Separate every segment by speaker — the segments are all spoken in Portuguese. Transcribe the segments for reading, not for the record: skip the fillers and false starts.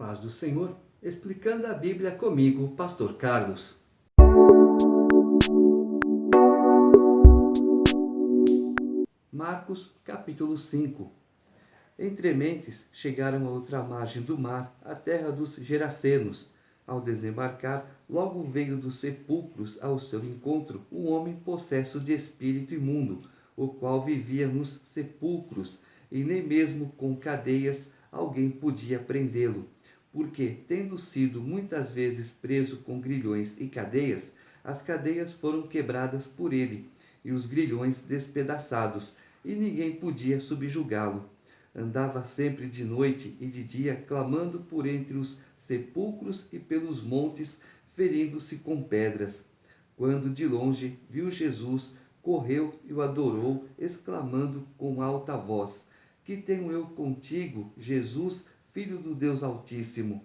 Speaker 1: paz do Senhor, explicando a Bíblia comigo, Pastor Carlos. Marcos, capítulo 5. Entre mentes, chegaram à outra margem do mar, a terra dos Gerasenos. Ao desembarcar, logo veio dos sepulcros ao seu encontro um homem possesso de espírito imundo, o qual vivia nos sepulcros, e nem mesmo com cadeias alguém podia prendê-lo, porque, tendo sido muitas vezes preso com grilhões e cadeias, as cadeias foram quebradas por ele, e os grilhões despedaçados, e ninguém podia subjugá-lo. Andava sempre de noite e de dia, clamando por entre os sepulcros e pelos montes, ferindo-se com pedras. Quando de longe viu Jesus, correu e o adorou, exclamando com alta voz: Que tenho eu contigo, Jesus, Filho do Deus Altíssimo?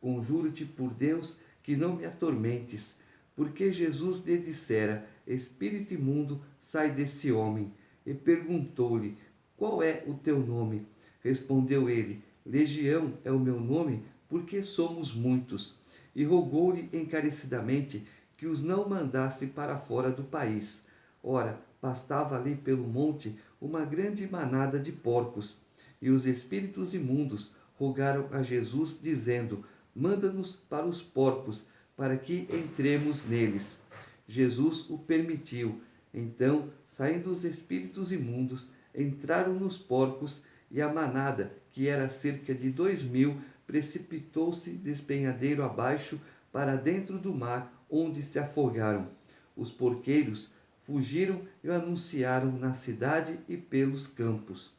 Speaker 1: Conjuro-te por Deus que não me atormentes. Porque Jesus lhe dissera: Espírito imundo, sai desse homem. E perguntou-lhe: Qual é o teu nome? Respondeu ele: Legião é o meu nome, porque somos muitos. E rogou-lhe encarecidamente que os não mandasse para fora do país. Ora, pastava ali pelo monte uma grande manada de porcos. E os espíritos imundos rogaram a Jesus, dizendo: Manda-nos para os porcos, para que entremos neles. Jesus o permitiu. Então, saindo os espíritos imundos, entraram nos porcos, e a manada, que era cerca de 2.000, precipitou-se despenhadeiro abaixo para dentro do mar, onde se afogaram. Os porqueiros fugiram e o anunciaram na cidade e pelos campos.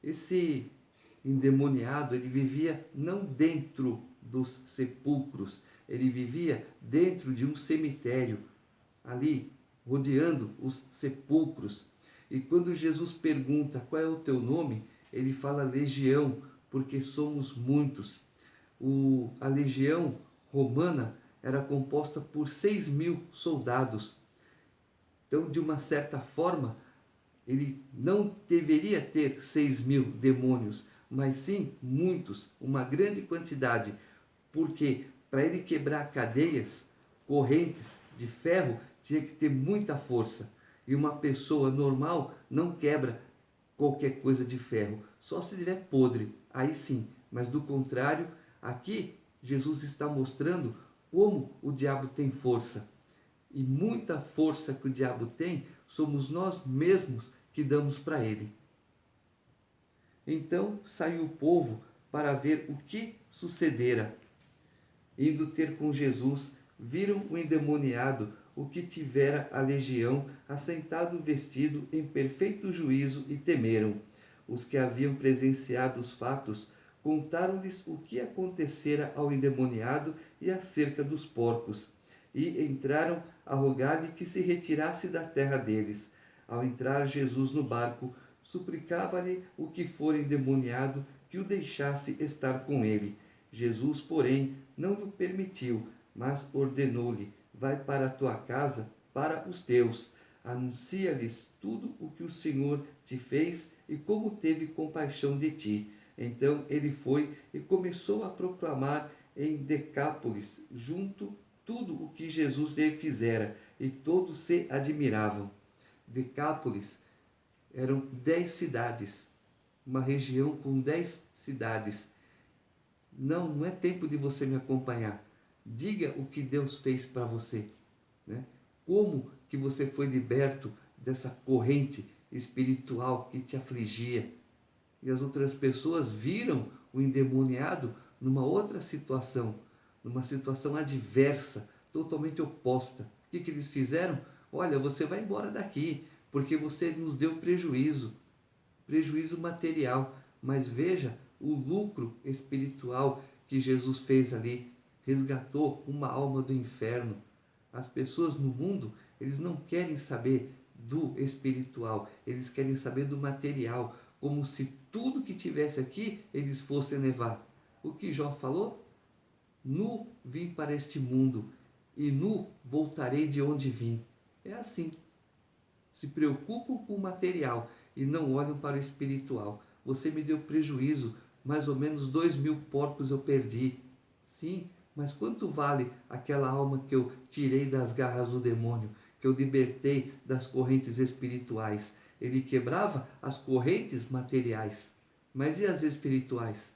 Speaker 1: Esse endemoniado, ele vivia não dentro dos sepulcros, ele vivia dentro de um cemitério, ali, rodeando os sepulcros. E quando Jesus pergunta: qual é o teu nome? Ele fala legião, porque somos muitos. A legião romana era composta por 6.000 soldados. Então, de uma certa forma, ele não deveria ter 6.000 demônios, mas sim muitos, uma grande quantidade. Porque para ele quebrar cadeias, correntes de ferro, tinha que ter muita força. E uma pessoa normal não quebra qualquer coisa de ferro, só se estiver podre, aí sim. Mas do contrário, aqui Jesus está mostrando como o diabo tem força. E muita força que o diabo tem, somos nós mesmos que damos para ele. Então saiu o povo para ver o que sucedera. Indo ter com Jesus, viram o endemoniado, o que tivera a legião, assentado vestido em perfeito juízo, e temeram. Os que haviam presenciado os fatos contaram-lhes o que acontecera ao endemoniado e acerca dos porcos, e entraram a rogar-lhe que se retirasse da terra deles. Ao entrar Jesus no barco, suplicava-lhe o que fora endemoniado que o deixasse estar com ele. Jesus, porém, não lhe permitiu, mas ordenou-lhe: Vai para a tua casa, para os teus. Anuncia-lhes tudo o que o Senhor te fez e como teve compaixão de ti. Então ele foi e começou a proclamar em Decápolis, junto, tudo o que Jesus lhe fizera, e todos se admiravam. Decápolis eram 10 cidades, uma região com 10 cidades. Não é tempo de você me acompanhar. Diga o que Deus fez para você, né? Como que você foi liberto dessa corrente espiritual que te afligia. E as outras pessoas viram o endemoniado numa outra situação, numa situação adversa, totalmente oposta. O que eles fizeram? Olha, você vai embora daqui, porque você nos deu prejuízo material. Mas veja o lucro espiritual que Jesus fez ali. Resgatou uma alma do inferno. As pessoas no mundo, eles não querem saber do espiritual, eles querem saber do material, como se tudo que tivesse aqui eles fossem levar. O que Jó falou? Nu vim para este mundo, e nu voltarei de onde vim. É assim. Se preocupam com o material e não olham para o espiritual. Você me deu prejuízo mais ou menos 2.000 porcos eu perdi. Sim, mas quanto vale aquela alma que eu tirei das garras do demônio, que eu libertei das correntes espirituais? Ele quebrava as correntes materiais, mas e as espirituais?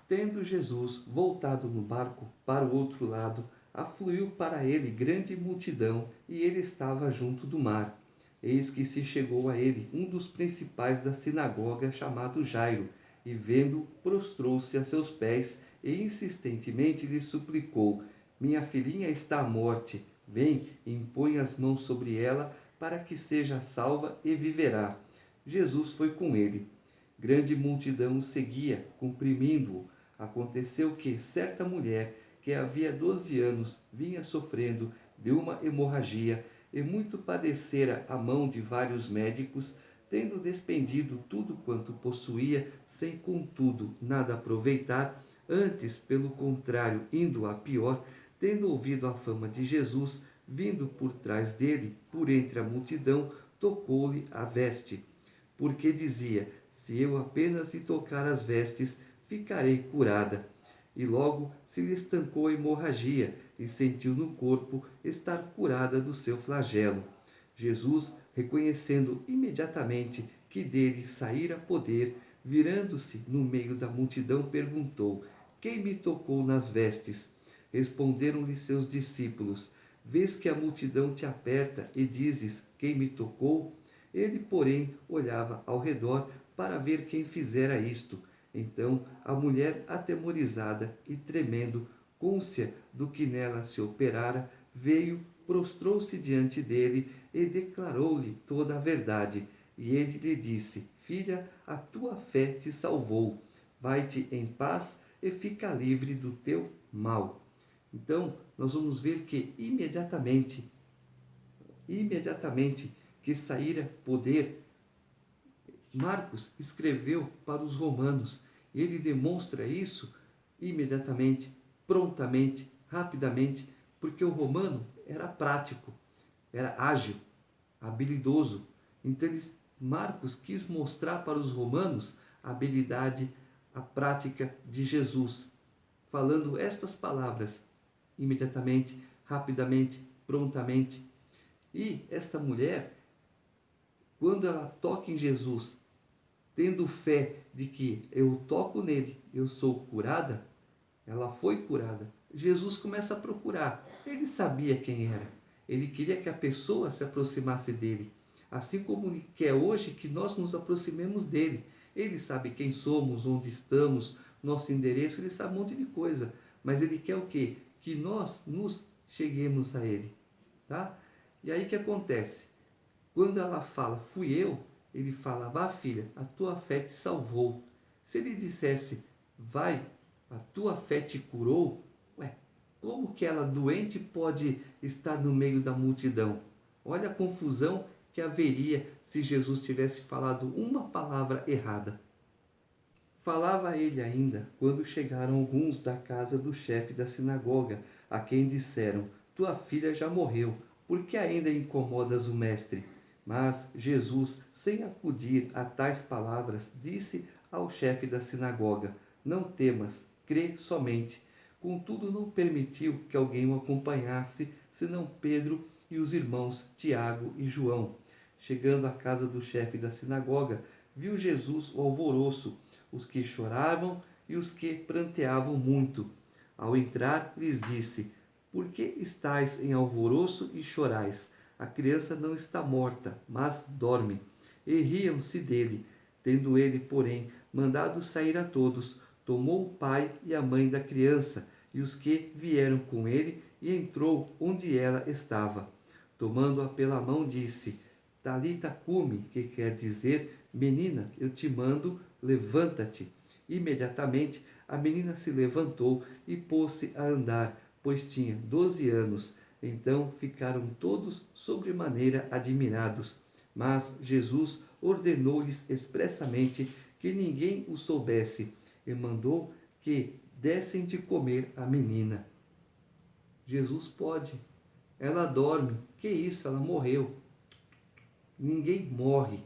Speaker 1: Tendo Jesus voltado no barco para o outro lado, afluiu para ele grande multidão, e ele estava junto do mar. Eis que se chegou a ele um dos principais da sinagoga, chamado Jairo, e vendo, prostrou-se a seus pés e insistentemente lhe suplicou: Minha filhinha está à morte, vem e impõe as mãos sobre ela, para que seja salva e viverá. Jesus foi com ele. Grande multidão o seguia, comprimindo-o. Aconteceu que certa mulher, que havia 12 anos vinha sofrendo de uma hemorragia, e muito padecera a mão de vários médicos, tendo despendido tudo quanto possuía, sem contudo nada aproveitar, antes, pelo contrário, indo a pior, tendo ouvido a fama de Jesus, vindo por trás dele, por entre a multidão, tocou-lhe a veste, porque dizia: Se eu apenas lhe tocar as vestes, ficarei curada. E logo se lhe estancou a hemorragia, e sentiu no corpo estar curada do seu flagelo. Jesus, reconhecendo imediatamente que dele saíra poder, virando-se no meio da multidão, perguntou: Quem me tocou nas vestes? Responderam-lhe seus discípulos: Vês que a multidão te aperta e dizes: Quem me tocou? Ele, porém, olhava ao redor para ver quem fizera isto. Então a mulher, atemorizada e tremendo, cônscia do que nela se operara, veio, prostrou-se diante dele e declarou-lhe toda a verdade. E ele lhe disse: Filha, a tua fé te salvou. Vai-te em paz e fica livre do teu mal. Então, nós vamos ver que imediatamente que saíra poder, Marcos escreveu para os romanos. Ele demonstra isso imediatamente, prontamente, rapidamente, porque o romano era prático, era ágil, habilidoso. Então Marcos quis mostrar para os romanos a habilidade, a prática de Jesus, falando estas palavras imediatamente, rapidamente, prontamente. E esta mulher, quando ela toca em Jesus, tendo fé de que eu toco nele, eu sou curada, ela foi curada. Jesus começa a procurar. Ele sabia quem era. Ele queria que a pessoa se aproximasse dele. Assim como ele quer hoje que nós nos aproximemos dele. Ele sabe quem somos, onde estamos, nosso endereço, ele sabe um monte de coisa. Mas ele quer o quê? Que nós nos cheguemos a ele. Tá? E aí o que acontece? Quando ela fala, fui eu, ele fala, vá filha, a tua fé te salvou. Se ele dissesse, vai, a tua fé te curou, ué, como que ela doente pode estar no meio da multidão? Olha a confusão que haveria se Jesus tivesse falado uma palavra errada. Falava ele ainda, quando chegaram alguns da casa do chefe da sinagoga, a quem disseram, tua filha já morreu, por que ainda incomodas o mestre? Mas Jesus, sem acudir a tais palavras, disse ao chefe da sinagoga, não temas, crê somente. Contudo, não permitiu que alguém o acompanhasse, senão Pedro e os irmãos Tiago e João. Chegando à casa do chefe da sinagoga, viu Jesus o alvoroço, os que choravam e os que pranteavam muito. Ao entrar, lhes disse, por que estáis em alvoroço e chorais? A criança não está morta, mas dorme. E riam-se dele. Tendo ele, porém, mandado sair a todos, tomou o pai e a mãe da criança e os que vieram com ele, e entrou onde ela estava. Tomando-a pela mão, disse, Talita cumi, que quer dizer, menina, eu te mando, levanta-te. Imediatamente a menina se levantou e pôs-se a andar, pois tinha 12 anos. Então ficaram todos sobremaneira admirados. Mas Jesus ordenou-lhes expressamente que ninguém o soubesse, e mandou que dessem de comer à menina. Jesus pode. Ela dorme. Que isso? Ela morreu. Ninguém morre.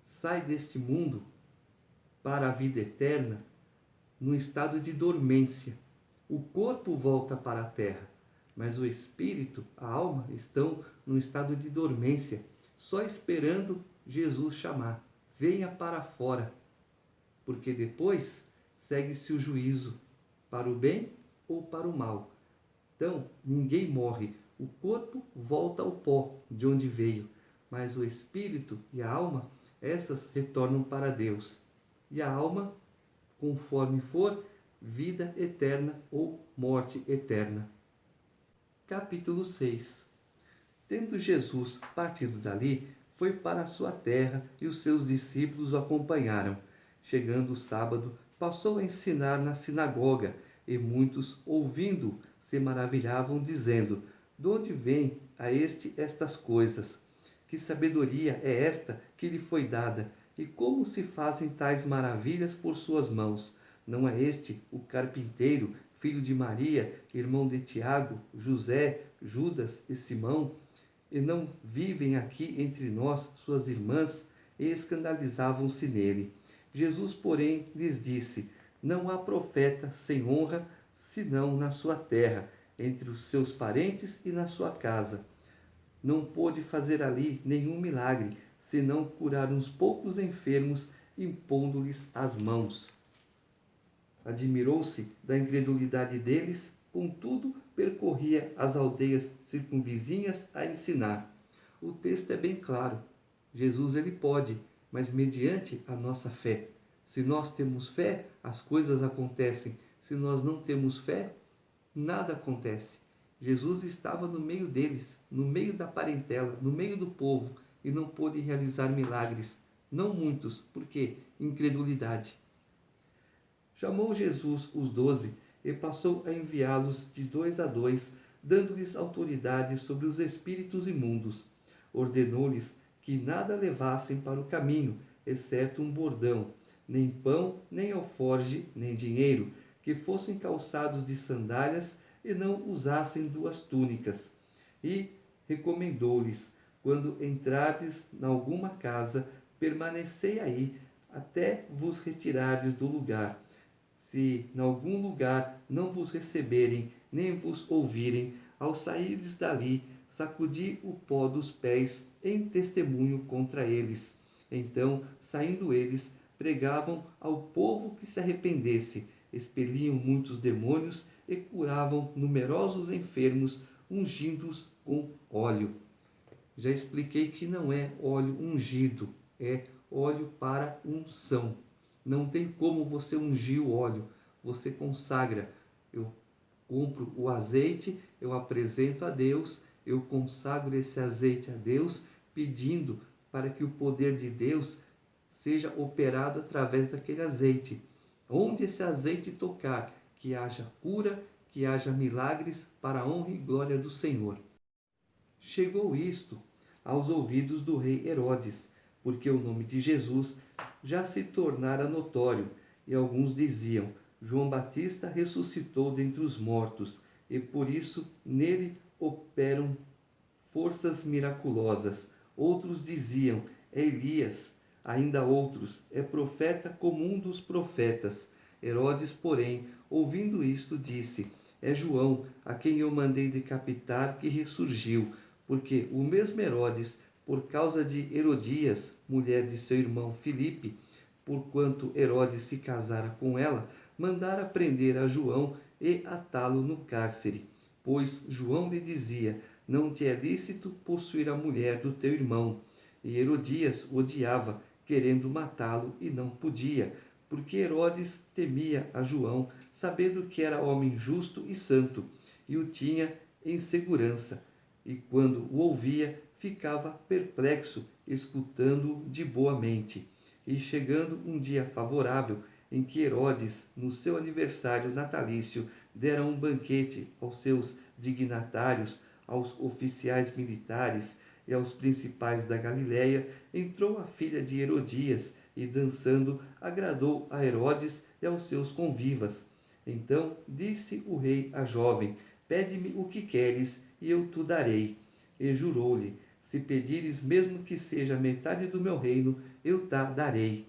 Speaker 1: Sai deste mundo para a vida eterna num estado de dormência. O corpo volta para a terra, mas o espírito, a alma, estão num estado de dormência, só esperando Jesus chamar. Venha para fora, porque depois segue-se o juízo, para o bem ou para o mal. Então, ninguém morre. O corpo volta ao pó de onde veio, mas o espírito e a alma, essas retornam para Deus. E a alma, conforme for, vida eterna ou morte eterna. Capítulo 6. Tendo Jesus partido dali, foi para a sua terra e os seus discípulos o acompanharam. Chegando o sábado, passou a ensinar na sinagoga, e muitos, ouvindo, se maravilhavam, dizendo: de onde vem a este estas coisas? Que sabedoria é esta que lhe foi dada? E como se fazem tais maravilhas por suas mãos? Não é este o carpinteiro, filho de Maria, irmão de Tiago, José, Judas e Simão? E não vivem aqui entre nós suas irmãs? E escandalizavam-se nele. Jesus, porém, lhes disse: não há profeta sem honra, senão na sua terra, entre os seus parentes e na sua casa. Não pôde fazer ali nenhum milagre, senão curar uns poucos enfermos, impondo-lhes as mãos. Admirou-se da incredulidade deles, contudo, percorria as aldeias circunvizinhas a ensinar. O texto é bem claro. Jesus ele pode, mas mediante a nossa fé. Se nós temos fé, as coisas acontecem. Se nós não temos fé, nada acontece. Jesus estava no meio deles, no meio da parentela, no meio do povo, e não pôde realizar milagres. Não muitos, porque incredulidade. Chamou Jesus os 12 e passou a enviá-los de 2 a 2, dando-lhes autoridade sobre os espíritos imundos. Ordenou-lhes que nada levassem para o caminho, exceto um bordão, nem pão, nem alforge, nem dinheiro, que fossem calçados de sandálias e não usassem 2 túnicas. E recomendou-lhes: quando entrardes em alguma casa, permanecei aí até vos retirardes do lugar. Se em algum lugar não vos receberem, nem vos ouvirem, ao sairdes dali, sacudi o pó dos pés em testemunho contra eles. Então, saindo eles, pregavam ao povo que se arrependesse, expeliam muitos demônios e curavam numerosos enfermos, ungindo-os com óleo. Já expliquei que não é óleo ungido, é óleo para unção. Não tem como você ungir o óleo, você consagra. Eu compro o azeite, eu apresento a Deus, eu consagro esse azeite a Deus, pedindo para que o poder de Deus seja operado através daquele azeite. Onde esse azeite tocar, que haja cura, que haja milagres para a honra e glória do Senhor. Chegou isto aos ouvidos do rei Herodes, porque o nome de Jesus já se tornara notório, e alguns diziam: João Batista ressuscitou dentre os mortos, e por isso nele operam forças miraculosas. Outros diziam: é Elias. Ainda outros: é profeta como um dos profetas. Herodes, porém, ouvindo isto, disse: é João, a quem eu mandei decapitar, que ressurgiu, porque o mesmo Herodes, por causa de Herodias, mulher de seu irmão Filipe, porquanto Herodes se casara com ela, mandara prender a João e atá-lo no cárcere. Pois João lhe dizia: não te é lícito possuir a mulher do teu irmão. E Herodias odiava, querendo matá-lo, e não podia, porque Herodes temia a João, sabendo que era homem justo e santo, e o tinha em segurança. E quando o ouvia, ficava perplexo, escutando-o de boa mente. E chegando um dia favorável, em que Herodes, no seu aniversário natalício, dera um banquete aos seus dignatários, aos oficiais militares e aos principais da Galiléia, entrou a filha de Herodias e, dançando, agradou a Herodes e aos seus convivas. Então disse o rei à jovem: pede-me o que queres, e eu te darei. E jurou-lhe: se pedires mesmo que seja metade do meu reino, eu te darei.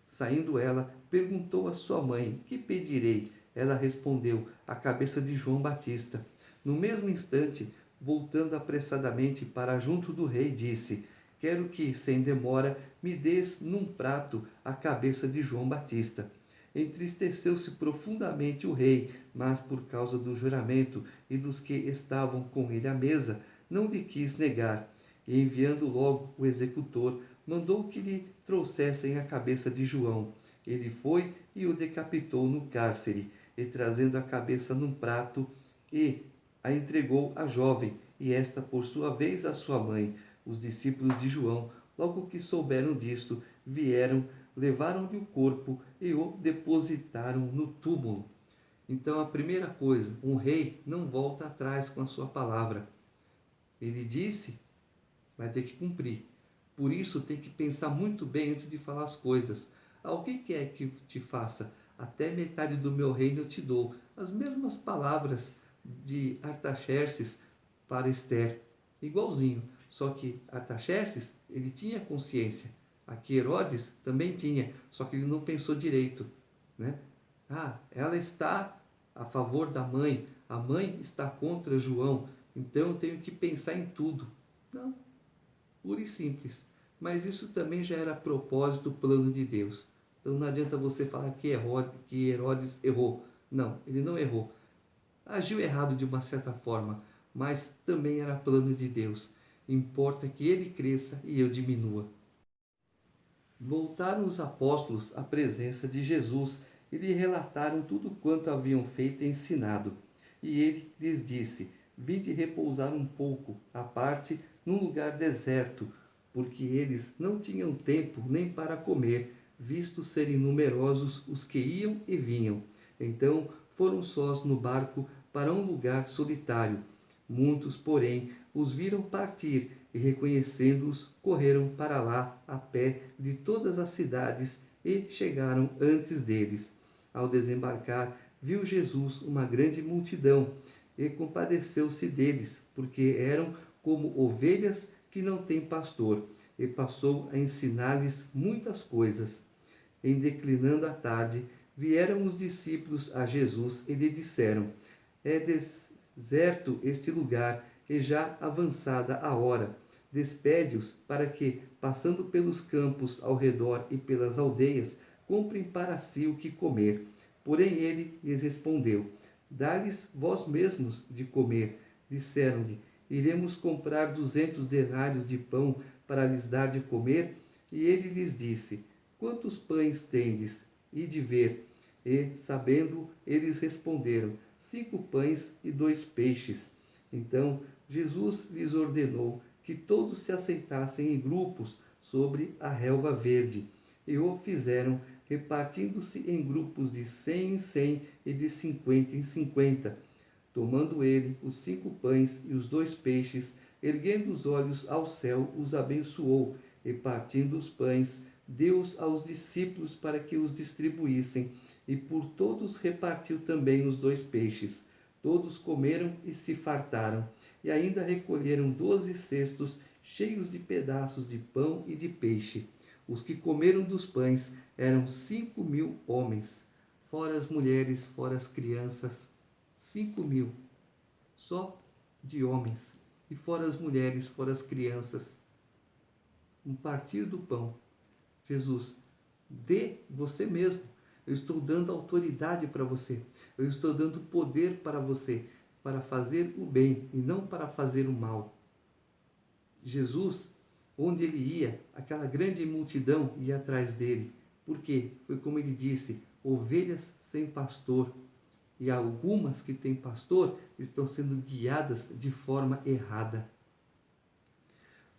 Speaker 1: Saindo ela, perguntou a sua mãe: Que pedirei? Ela respondeu: A cabeça de João Batista. No mesmo instante, voltando apressadamente para junto do rei, disse: Quero que, sem demora, me des num prato a cabeça de João Batista. Entristeceu-se profundamente o rei, mas por causa do juramento e dos que estavam com ele à mesa, não lhe quis negar. E enviando logo o executor, mandou que lhe trouxessem a cabeça de João. Ele foi e o decapitou no cárcere, e trazendo a cabeça num prato, e a entregou à jovem, e esta por sua vez à sua mãe. Os discípulos de João, logo que souberam disto, vieram, levaram-lhe o corpo e o depositaram no túmulo. Então, a primeira coisa, um rei não volta atrás com a sua palavra. Ele disse, vai ter que cumprir. Por isso, tem que pensar muito bem antes de falar as coisas. O que quer que te faça? Até metade do meu reino eu te dou. As mesmas palavras de Artaxerxes para Esther. Igualzinho. Só que Artaxerxes, ele tinha consciência. Aqui Herodes também tinha, só que ele não pensou direito, né? Ela está a favor da mãe, a mãe está contra João, então eu tenho que pensar em tudo. Não, puro e simples. Mas isso também já era propósito, plano de Deus. Então não adianta você falar que Herodes errou. Não, ele não errou. Agiu errado de uma certa forma, mas também era plano de Deus. Importa que ele cresça e eu diminua. Voltaram os apóstolos à presença de Jesus e lhe relataram tudo quanto haviam feito e ensinado. E ele lhes disse: Vinde repousar um pouco, à parte, num lugar deserto, porque eles não tinham tempo nem para comer, visto serem numerosos os que iam e vinham. Então foram sós no barco para um lugar solitário. Muitos, porém, os viram partir e, reconhecendo-os, correram para lá a pé de todas as cidades e chegaram antes deles. Ao desembarcar, viu Jesus uma grande multidão e compadeceu-se deles, porque eram como ovelhas que não têm pastor, e passou a ensinar-lhes muitas coisas. Em declinando a tarde, vieram os discípulos a Jesus e lhe disseram: É deserto este lugar, e já avançada a hora. Despede-os para que, passando pelos campos ao redor e pelas aldeias, comprem para si o que comer. Porém ele lhes respondeu: Dá-lhes vós mesmos de comer. Disseram-lhe: Iremos comprar 200 denários de pão para lhes dar de comer? E ele lhes disse: Quantos pães tendes? Ide ver. E, sabendo, eles responderam: 5 pães e 2 peixes. Então Jesus lhes ordenou que todos se assentassem em grupos sobre a relva verde. E o fizeram, repartindo-se em grupos de 100 em 100 e de 50 em 50. Tomando ele os 5 pães e os 2 peixes, erguendo os olhos ao céu, os abençoou, e partindo os pães, deu-os aos discípulos para que os distribuíssem, e por todos repartiu também os 2 peixes. Todos comeram e se fartaram, e ainda recolheram 12 cestos cheios de pedaços de pão e de peixe. Os que comeram dos pães eram 5.000 homens, fora as mulheres, fora as crianças. 5.000 só de homens, e fora as mulheres, fora as crianças. Um partir do pão. Jesus, dê você mesmo. Eu estou dando autoridade para você. Eu estou dando poder para você, para fazer o bem e não para fazer o mal. Jesus, onde ele ia, aquela grande multidão ia atrás dele. Porque foi como ele disse: ovelhas sem pastor. E algumas que têm pastor estão sendo guiadas de forma errada.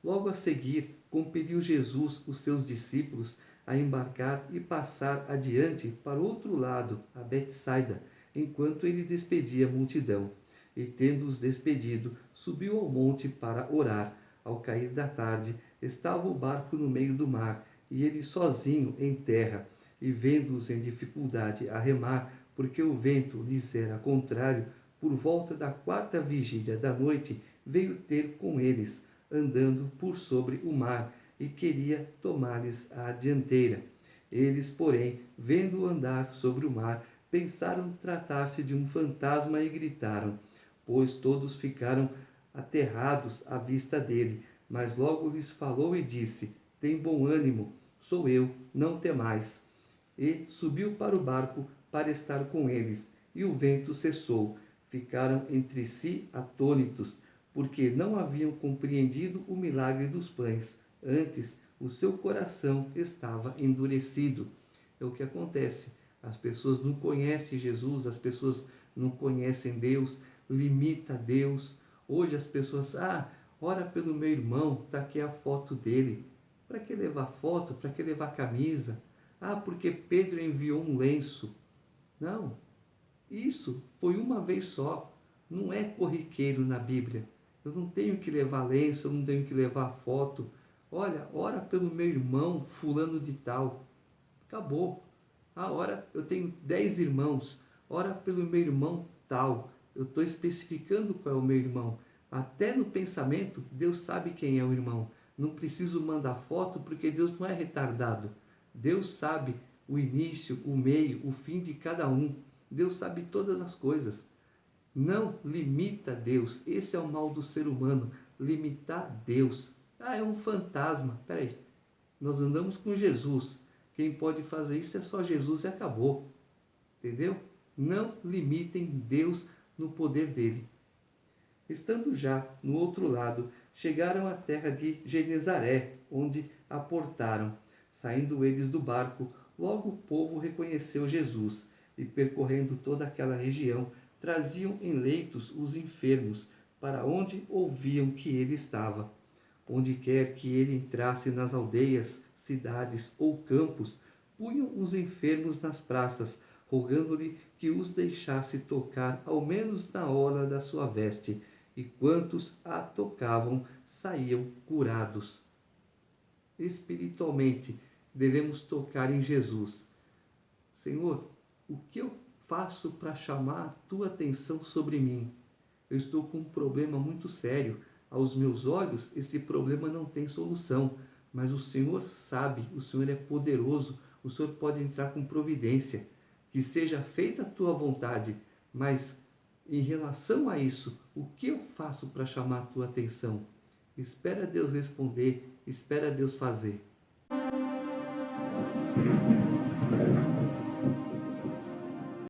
Speaker 1: Logo a seguir, compeliu Jesus os seus discípulos a embarcar e passar adiante para o outro lado, a Betsaida, enquanto ele despedia a multidão. E tendo-os despedido, subiu ao monte para orar. Ao cair da tarde, estava o barco no meio do mar, e ele sozinho em terra. E vendo-os em dificuldade a remar, porque o vento lhes era contrário, por volta da 4ª vigília da noite, veio ter com eles, andando por sobre o mar, e queria tomar-lhes a dianteira. Eles, porém, vendo-o andar sobre o mar, pensaram tratar-se de um fantasma e gritaram, pois todos ficaram aterrados à vista dele. Mas logo lhes falou e disse: Tem bom ânimo, sou eu, não temais. E subiu para o barco para estar com eles, e o vento cessou. Ficaram entre si atônitos, porque não haviam compreendido o milagre dos pães. Antes, o seu coração estava endurecido. É o que acontece. As pessoas não conhecem Jesus, as pessoas não conhecem Deus, limita Deus. Hoje as pessoas, ora pelo meu irmão, está aqui a foto dele. Para que levar foto? Para que levar camisa? Porque Pedro enviou um lenço. Não, isso foi uma vez só. Não é corriqueiro na Bíblia. Eu não tenho que levar lenço, eu não tenho que levar foto. Olha, ora pelo meu irmão, fulano de tal. Acabou. Ora, eu tenho 10 irmãos. Ora pelo meu irmão tal. Eu estou especificando qual é o meu irmão. Até no pensamento, Deus sabe quem é o irmão. Não preciso mandar foto porque Deus não é retardado. Deus sabe o início, o meio, o fim de cada um. Deus sabe todas as coisas. Não limita Deus. Esse é o mal do ser humano. Limitar Deus. É um fantasma. Peraí. Nós andamos com Jesus. Quem pode fazer isso é só Jesus e acabou. Entendeu? Não limitem Deus no poder dele. Estando já no outro lado, chegaram à terra de Genezaré, onde aportaram. Saindo eles do barco, logo o povo reconheceu Jesus, e percorrendo toda aquela região, traziam em leitos os enfermos, para onde ouviam que ele estava. Onde quer que ele entrasse nas aldeias, cidades ou campos, punham os enfermos nas praças, rogando-lhe que os deixasse tocar ao menos na hora da sua veste, e quantos a tocavam saíam curados. Espiritualmente, devemos tocar em Jesus. Senhor, o que eu faço para chamar a tua atenção sobre mim? Eu estou com um problema muito sério. Aos meus olhos, esse problema não tem solução, mas o Senhor sabe, o Senhor é poderoso, o Senhor pode entrar com providência. Que seja feita a tua vontade, mas em relação a isso, o que eu faço para chamar a tua atenção? Espera Deus responder, espera Deus fazer.